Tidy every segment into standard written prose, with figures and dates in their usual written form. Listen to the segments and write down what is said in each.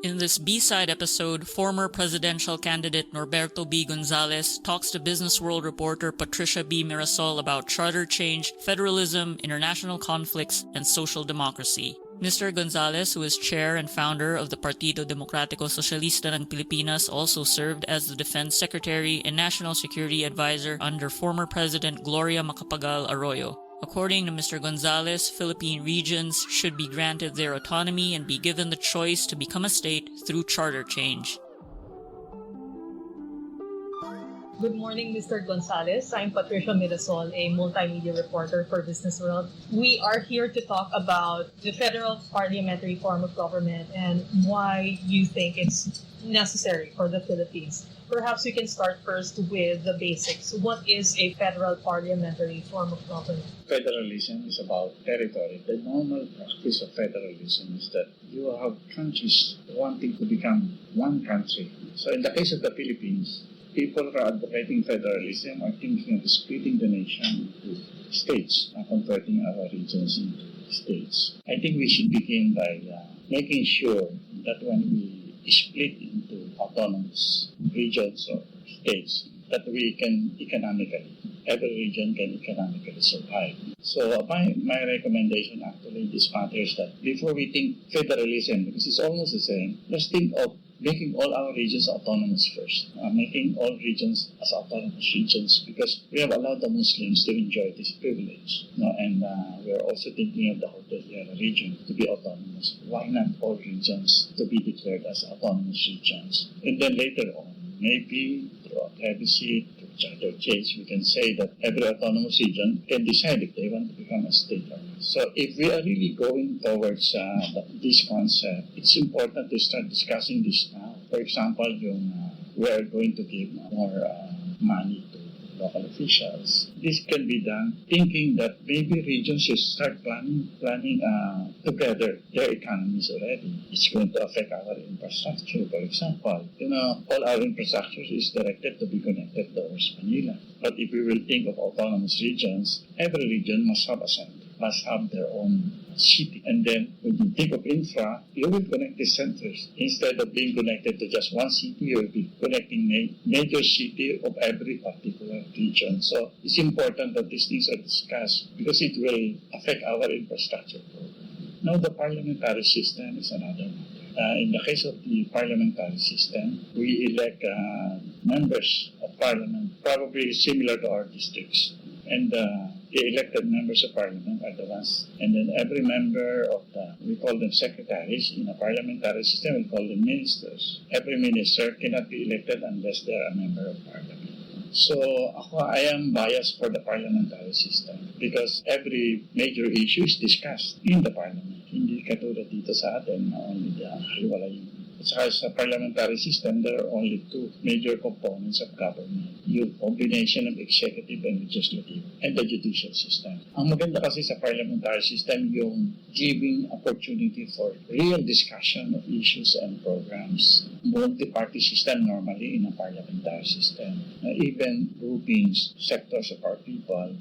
In this B-side episode, former presidential candidate Norberto B. Gonzales talks to BusinessWorld reporter Patricia B. Mirasol about charter change, federalism, international conflicts, and social democracy. Mr. Gonzales, who is chair and founder of the Partido Demokratiko Socialista ng Pilipinas, also served as the Defense Secretary and National Security Advisor under former President Gloria Macapagal Arroyo. According to Mr. Gonzales, Philippine regions should be granted their autonomy and be given the choice to become a state through charter change. Good morning, Mr. Gonzales. I'm Patricia Mirasol, a multimedia reporter for BusinessWorld. We are here to talk about the federal parliamentary form of government and why you think it's necessary for the Philippines. Perhaps we can start first with the basics. What is a federal parliamentary form of government? Federalism is about territory. The normal practice of federalism is that you have countries wanting to become one country. So in the case of the Philippines, people who are advocating federalism are thinking of splitting the nation into states, converting our regions into states. I think we should begin by making sure that when we split into autonomous regions or states, that we can every region can economically survive. So my recommendation actually in this matter is that before we think federalism, because it's almost the same, let's think of making all our regions autonomous first, making all regions as autonomous regions, because we have allowed the Muslims to enjoy this privilege. And we're also thinking of the Cordillera region to be autonomous. Why not all regions to be declared as autonomous regions? And then later on, maybe through a plebiscite, through charter change, we can say that every autonomous region can decide if they want to become a state or not. So if we are really going towards this concept, it's important to start discussing this now. For example, we are going to give more money to local officials. This can be done thinking that maybe regions should start planning together their economies already. It's going to affect our infrastructure. For example, all our infrastructure is directed to be connected towards Manila. But if we will think of autonomous regions, every region must have a center, must have their own city. And then when you think of infra, you will connect the centers. Instead of being connected to just one city, you will be connecting major city of every particular region. So it's important that these things are discussed because it will affect our infrastructure program. Now the parliamentary system is another matter. In the case of the parliamentary system, we elect members of parliament, probably similar to our districts. And the elected members of parliament are the ones. And then every member of we call them secretaries. In a parliamentary system, we call them ministers. Every minister cannot be elected unless they are a member of parliament. So I am biased for the parliamentary system because every major issue is discussed in the parliament. Hindi katulad dito sa atin na only the hiwalay. As a parliamentary system, there are only two major components of government. Yung combination of executive and legislative and the judicial system. Ang maganda kasi sa parliamentary system, yung giving opportunity for real discussion of issues and programs. Multi-party system normally in a parliamentary system. Even groupings, sectors of our people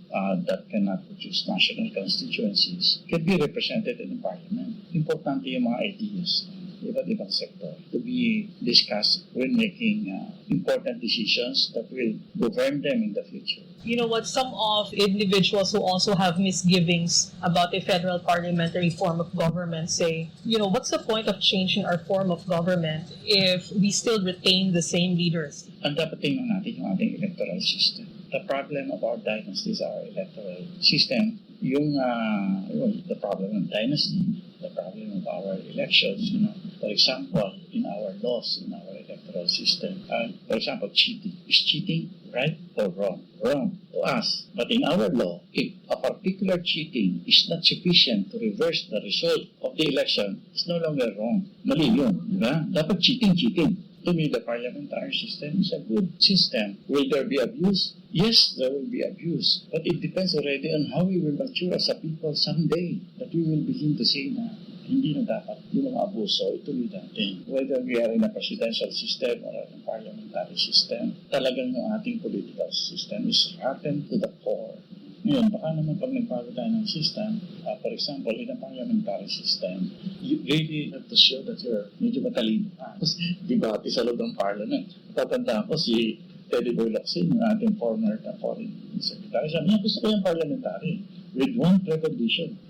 that cannot produce national constituencies can be represented in the parliament. Importante yung mga ideas iba't ibang sector to be discussed when making important decisions that will govern them in the future. You know what, some of individuals who also have misgivings about a federal parliamentary form of government say, what's the point of changing our form of government if we still retain the same leaders? Ang dapat tingnan natin yung ating electoral system. The problem of our dynasty is our electoral system. The problem of dynasty, the problem of our elections, For example, in our laws, in our electoral system, for example, cheating. Is cheating right or wrong? Wrong to us. But in our law, if a particular cheating is not sufficient to reverse the result of the election, it's no longer wrong. Mali yun, di ba? Dapat cheating. To me, the parliamentary system is a good system. Will there be abuse? Yes, there will be abuse. But it depends already on how we will mature as a people someday that we will begin to say na hindi na dapat yung mga abuso ituloy natin. Whether we are in a presidential system or in a parliamentary system, talagang yung ating political system is rotten to the core. Ngayon, baka naman pag nagbago tayo ng system, for example, in a parliamentary system, you really have to show that you're medyo matalino. Tapos, debate sa loob ng parliament. Tatandaan ko si Teddy Boy Lacsin, yung ating former foreign secretary. Sabi niya, gusto ko yung parliamentary with one precondition.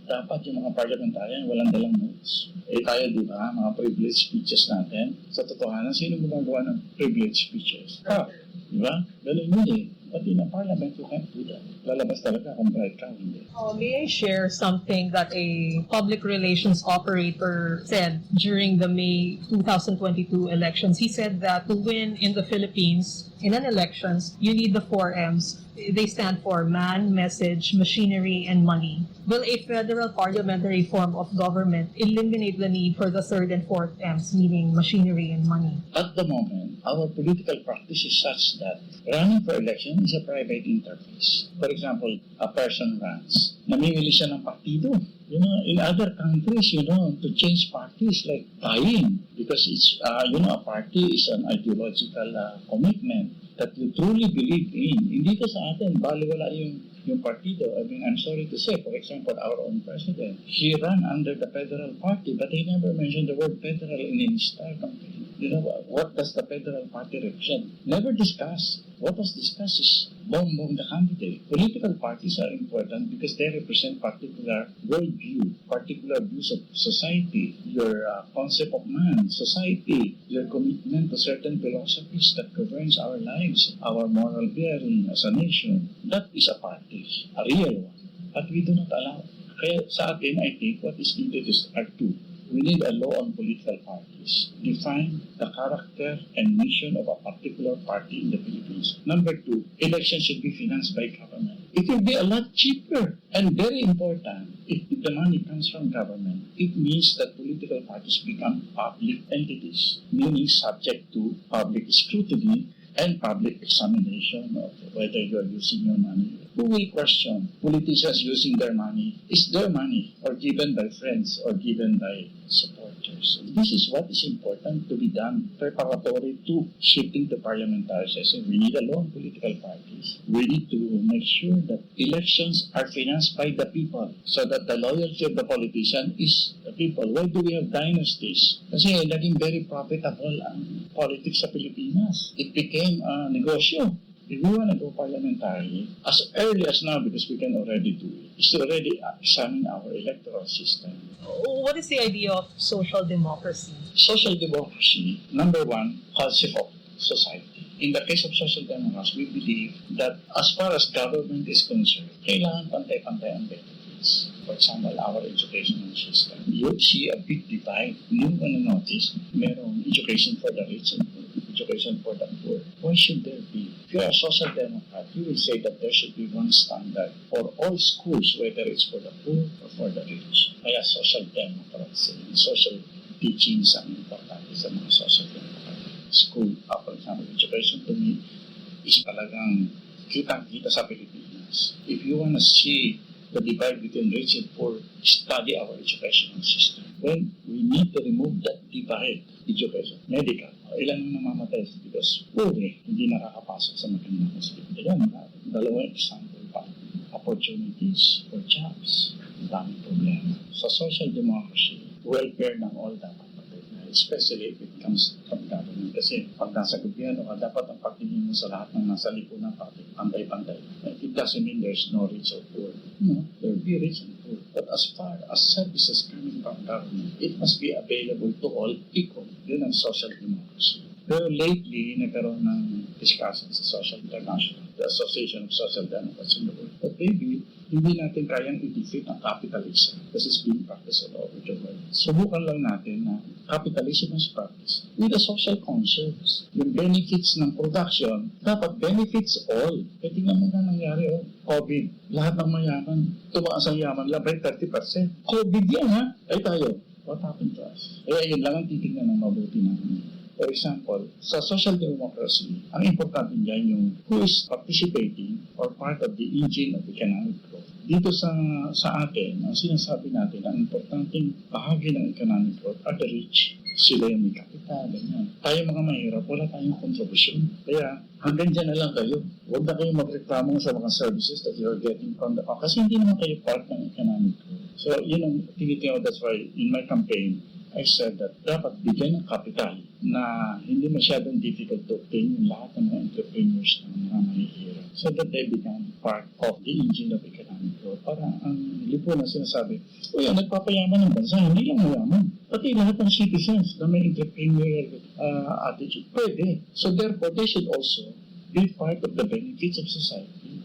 Dapat yung mga parliamentarian walang dalang notes. Tayo, di ba, mga privilege speeches natin. Sa totohanan, sino gumagawa ng privilege speeches? Di ba? Ganun yun eh. But in a parliament, you can't do that. Lalabas talaga kung bright ka, hindi. May I share something that a public relations operator said during the May 2022 elections? He said that to win in the Philippines, in an elections, you need the 4 M's. They stand for man, message, machinery, and money. Will a federal parliamentary form of government eliminate the need for the 3rd and 4th M's, meaning machinery and money? At the moment, our political practice is such that running for election is a private interface. For example, a person runs. Namimili siya ng partido. You know, in other countries, you know, to change parties like dying because it's, a party is an ideological commitment that you truly believe in. Hindi ko sa atin, baliwala yung partido. I mean, I'm sorry to say, for example, our own president, he ran under the federal party, but he never mentioned the word federal in his entire campaign. You know, what does the federal party represent? Never discussed. What was discussed is Bongbong the candidate. Political parties are important because they represent particular worldview, particular views of society, your concept of man, society, your commitment to certain philosophies that governs our lives, our moral bearing as a nation. That is a party, a real one. But we do not allow. Kaya sa atin, I think what is needed is R2. We need a law on political parties. Define the character and mission of a particular party in the Philippines. Number 2, elections should be financed by government. It will be a lot cheaper and very important if the money comes from government. It means that political parties become public entities, meaning subject to public scrutiny and public examination of whether you are using your money. Who will question politicians using their money? Is their money or given by friends or given by supporters? This is what is important to be done preparatory to shifting to parliamentary session. We need a law on political parties. We need to make sure that elections are financed by the people so that the loyalty of the politician is the people. Why do we have dynasties? Kasi naging very profitable ang politics sa Pilipinas. It became a negosyo. If we want to go parliamentary, as early as now, because we can already do it, is to already examine our electoral system. What is the idea of social democracy? Social democracy, number 1, concept of society. In the case of social democracy, we believe that as far as government is concerned, kailangan pantay-pantay ang benefits. For example, our educational system. You see a big divide. Yung notice, merong education for the rich and education for the poor. Why should there be? If you're a social democrat, you will say that there should be one standard for all schools, whether it's for the poor or for the rich. Kaya social democrats, social teachings ang importante sa mga social democrats. School, for example, education to me is talagang kitang-kita sa Pilipinas. If you want to see the divide between rich and poor, study our educational system. When we need to remove that divide, education, medical, ilan ang namamatay because poor hindi nakakapasok sa magandang hospital. Yan, dalawang example pa. Opportunities for jobs, ang daming problema. Sa social democracy, welfare ng all dapat. Especially if it comes from government. Kasi pag nasa gobyerno ka, dapat ang pagtingin mo sa lahat ng nasa lipunan pantay-pantay. It doesn't mean there's no rich or poor. No, there will be rich and poor. But as far as services coming from government, it must be available to all equal. Yun ang social democracy. Pero lately, nagkaroon ng discussion sa Social International, the Association of Social Democrats in the world. But maybe, hindi natin kayang i-defeat ang capitalism because it's being practiced all over the world. Subukan lang natin na capitalism is practiced with the social concerns. Yung benefits ng production, dapat benefits all. Kaya tingnan mo na nangyari, COVID. Lahat ng mayaman, tumaas ang yaman lang by 30%. COVID yan, ha? Ay tayo, what happened to us? Kaya yun lang ang titignan ng mabuti natin. For example, sa social democracy, ang importante niyan yung who is participating or part of the engine of economic growth. Dito sa atin, ang sinasabi natin, ang importanteng bahagi ng economic growth are the rich. Sila yung may kapital, ganyan. Tayo mga mahirap, wala tayong kontribusyon. Kaya hanggang dyan na lang kayo. huwag na kayong magreklamo sa mga services that you're getting from the kasi hindi naman kayo part ng economic growth. So, yun ang tinitingnan. That's why in my campaign, I said that dapat bigyan ng capital na hindi masyadong difficult to obtain yung lahat ng mga entrepreneurs na mahihirap so that they become part of the engine of economic growth. Para ang lipunan sinasabi, nagpapayaman ng bansa, hindi lang mayaman. Pati lahat ng citizens na may entrepreneurial attitude, pwede. So therefore, they should also be part of the benefits of society.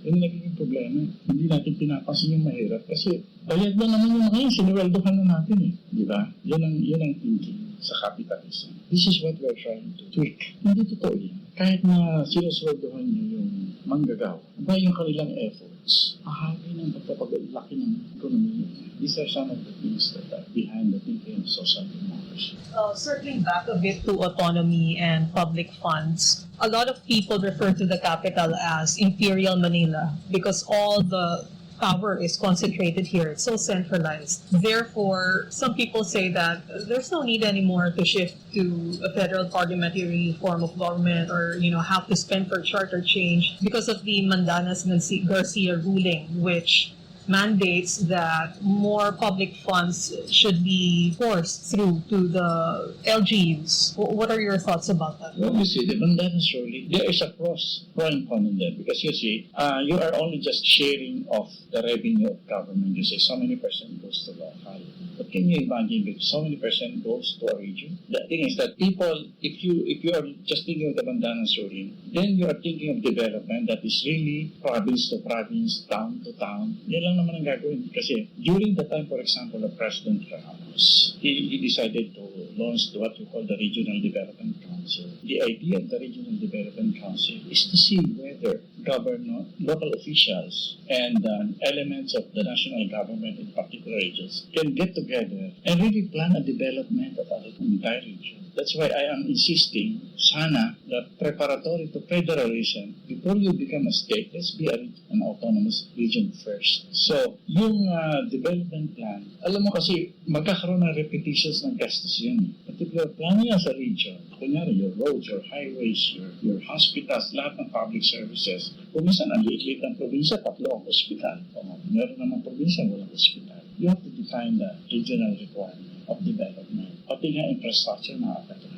Yun ang nagiging problema. Hindi natin pinapansin yung mahirap kasi bayad na naman yung mga yun, sinuweldohan na natin eh. Di ba? Yun ang thinking sa capitalism. This is what we're trying to tweak. Hindi totoo yan. Kahit na sinusweldohan nyo yung manggagawa, ba yung kanilang efforts, ahagi ng pagpapaglaki ng ekonomiya. These are some of the things that are behind the thinking of social democracy. Circling back a bit to autonomy and public funds, a lot of people refer to the capital as Imperial Manila because all the power is concentrated here. It's so centralized. Therefore, some people say that there's no need anymore to shift to a federal parliamentary form of government or, have to spend for charter change because of the Mandanas-Garcia ruling, which mandates that more public funds should be forced through to the LGUs. What are your thoughts about that? Well, you see, the Mandanas ruling, there is a pro and con in there because you see, you are only just sharing of the revenue of government. You say so many percent goes to local. But can you imagine if so many percent goes to a region? The thing is that people, if you are just thinking of the Mandanas ruling, then you are thinking of development that is really province to province, town to town. Yan lang naman ang gagawin. Kasi during the time, for example, of President Ramos, he decided to launch what we call the Regional Development Council. The idea of the Regional Development Council is to see whether local officials and elements of the national government in particular regions can get together and really plan a development of the entire region. That's why I am insisting, sana, that preparatory to federalism, before you become a state, let's be an autonomous region first. So, yung development plan, alam mo kasi, magkakaroon ng repetitions ng gastos yun. Particular plan yan sa region. Kunyari, your roads, your highways, your hospitals, lahat ng public services. Kung minsan, ang liit-liit ng probinsya, 3 ang ospital. Meron naman probinsya, walang ospital. You have to define the regional requirement of development. Pati nga infrastructure na apatid.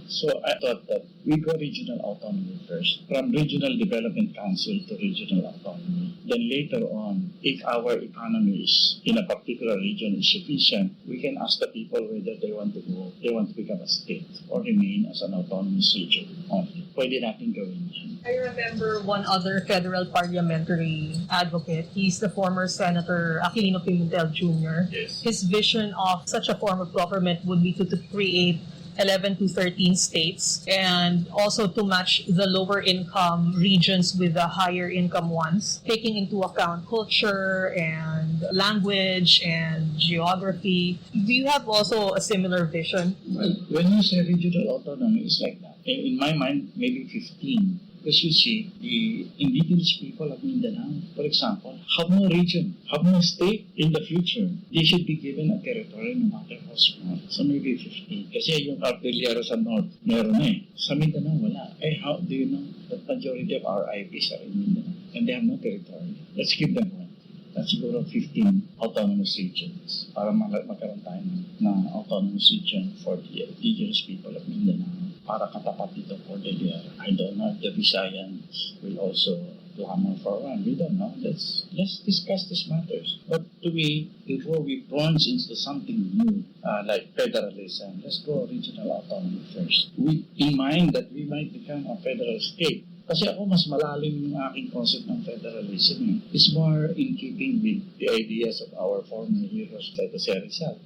So I thought that we go regional autonomy first, from Regional Development Council to regional autonomy. Then later on, if our economy is in a particular region is sufficient, we can ask the people whether they want to become a state or remain as an autonomous region only. Pwede natin gawin yan. I remember one other federal parliamentary advocate. He's the former Senator Aquilino Pimentel Jr. Yes. His vision of such a form of government would be to create 11 to 13 states and also to match the lower income regions with the higher income ones, taking into account culture and language and geography. Do you have also a similar vision? Well, when you say regional autonomy, it's like that. In my mind, maybe 15. Because you see, the indigenous people of Mindanao, for example, have no region, have no state in the future. They should be given a territory no matter how small. So maybe 15. Kasi yung Cordillera sa North, meron na eh. Sa Mindanao, wala. How do you know that majority of our IPs are in Mindanao? And they have no territory. Let's give them one. That's siguro 15 autonomous regions para magkaroon tayo ng autonomous region for the indigenous people of Mindanao para katapat dito for the year. I don't know if the Visayans will also clamor for one. We don't know. Let's discuss these matters. But to me, before we plunge into something new like federalism, let's go regional autonomy first. With in mind that we might become a federal state. Kasi ako mas malalim yung aking concept ng federalism. It's more in keeping with the ideas of our former heroes like Rizal.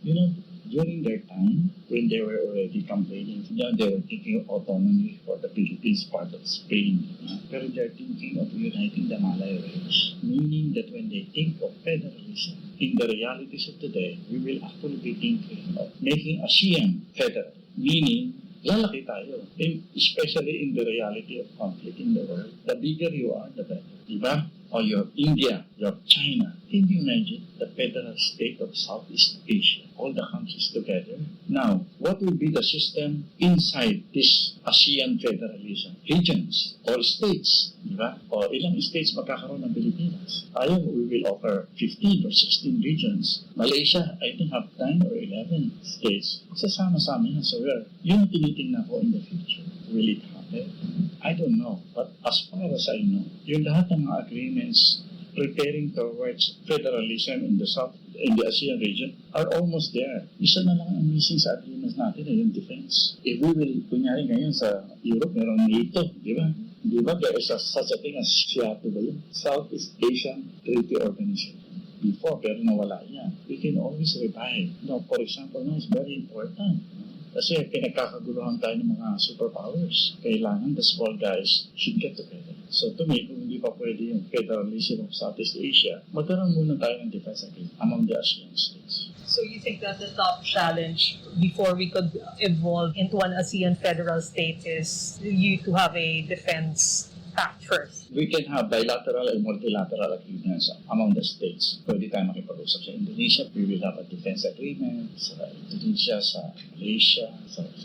During their time, when they were already campaigning, they were thinking of autonomy for the Philippines, part of Spain. Pero they're thinking of uniting the Malay race. Meaning that when they think of federalism, in the realities of today, we will actually be thinking of making ASEAN federal. Meaning, lalaki tayo. And especially in the reality of conflict in the world, the bigger you are, the better. Diba? or you have India, you have China. Can you imagine the federal state of Southeast Asia, all the countries together? Now, what will be the system inside this ASEAN federalism? Regions or states, di ba? O ilang states magkakaroon ng Pilipinas? Tayo, we will offer 15 or 16 regions. Malaysia, I think have 10 or 11 states. Sasama-sama yan. So, yun ang tinitingnan ko in the future. Will it happen? I don't know. But as far as I know, yung lahat ng mga agreements preparing towards federalism in the ASEAN region are almost there. Isa na lang ang missing sa agreements natin ay yung defense. If we will, kunyari ngayon sa Europe, meron NATO, di ba? Di ba? There is such a thing as SEATO ba yun? Southeast Asian Treaty Organization. Before, pero nawala yan. We can always revive. No, for example, no, it's very important. Kasi pinagkakaguluhan tayo ng mga superpowers. Kailangan the small guys should get together. So to me, kung hindi pa pwede yung federalism of Southeast Asia, magkaroon muna tayo ng defense agreement among the ASEAN states. So you think that the top challenge before we could evolve into an ASEAN federal state is you to have a defense pact first? We can have bilateral and multilateral agreements among the states. Pwede tayo makipag-usap sa Indonesia. We will have a defense agreement sa Indonesia, sa Malaysia.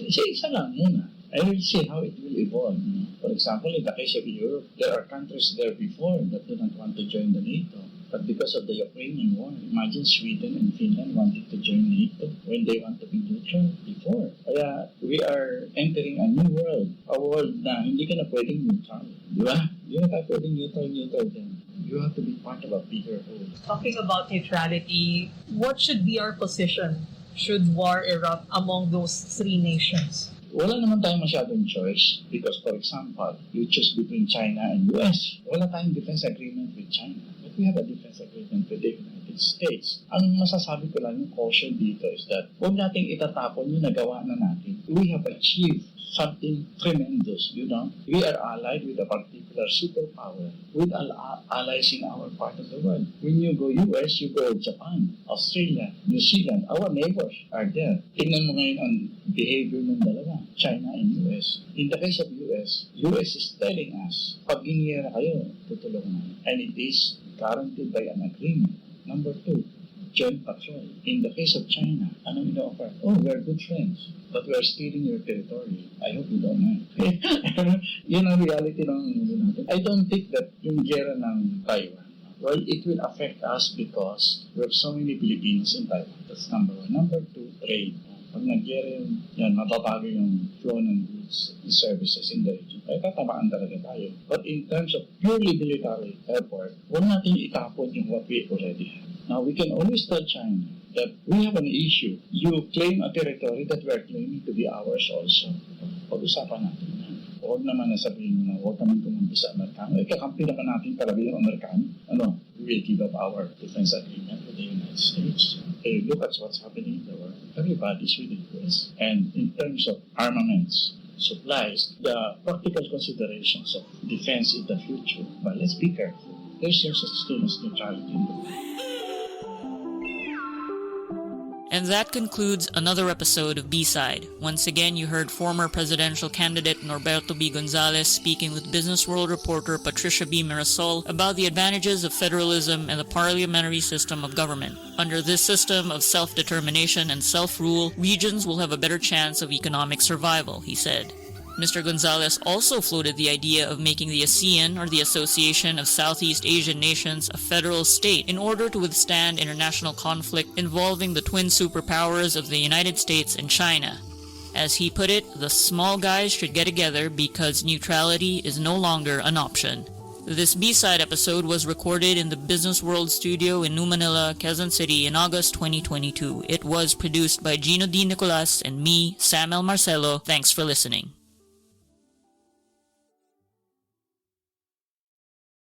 Isa lang muna. And we'll see how it will evolve. For example, in the case of Europe, there are countries there before that do not want to join the NATO. But because of the Ukrainian war, imagine Sweden and Finland wanting to join NATO when they want to be neutral before. Kaya we are entering a new world. A world na hindi ka na pwedeng neutral. Di ba? Hindi na ka pwedeng neutral din. You have to be part of a bigger whole. Talking about neutrality, what should be our position should war erupt among those three nations? Wala naman tayong masyadong choice because, for example, you choose between China and US. Wala tayong defense agreement with China. But we have a defense agreement with the United States. Ang masasabi ko lang yung caution dito is that huwag nating itatapon yung nagawa na natin. We have achieved something tremendous, you know. We are allied with a particular superpower, with allies in our part of the world. When you go US, you go Japan, Australia, New Zealand, our neighbors are there. Tingnan mo ngayon ang behavior ng dalawa, China and US. In the case of US is telling us, pag giniyera kayo, tutulungan namin. And it is guaranteed by an agreement. Number 2, joint patrol. In the case of China, anong ino-offer? Oh, we're good friends, but we're stealing your territory. I hope you don't mind. Yun ang reality ng natin. I don't think that yung gera ng Taiwan, well, it will affect us because we have so many Filipinos in Taiwan. That's number 1. Number 2, trade. Pag nag-gera yan, mababago yung flow ng goods and services in the region. Kaya tatamaan talaga tayo. But in terms of purely military effort, huwag natin itapon yung what we already have. Now, we can always tell China that we have an issue. You claim a territory that we are claiming to be ours also. Pag-usapan natin yan. Huwag naman nasabihin mo na huwag naman tumumbi sa Amerikano. Kakampi naman natin talaga yung Amerikano. We will give up our defense agreement with the United States. Look at what's happening in the world. Everybody's with the US. And in terms of armaments, supplies, the practical considerations of defense in the future, but let's be careful. There's no such thing as neutrality in the world. And that concludes another episode of B-Side. Once again, you heard former presidential candidate Norberto B. Gonzales speaking with BusinessWorld reporter Patricia B. Mirasol about the advantages of federalism and the parliamentary system of government. Under this system of self-determination and self-rule, regions will have a better chance of economic survival, he said. Mr. Gonzales also floated the idea of making the ASEAN, or the Association of Southeast Asian Nations, a federal state in order to withstand international conflict involving the twin superpowers of the United States and China. As he put it, the small guys should get together because neutrality is no longer an option. This B-Side episode was recorded in the BusinessWorld studio in New Manila, Quezon City in August 2022. It was produced by Gino D. Nicolas and me, Samuel Marcelo. Thanks for listening.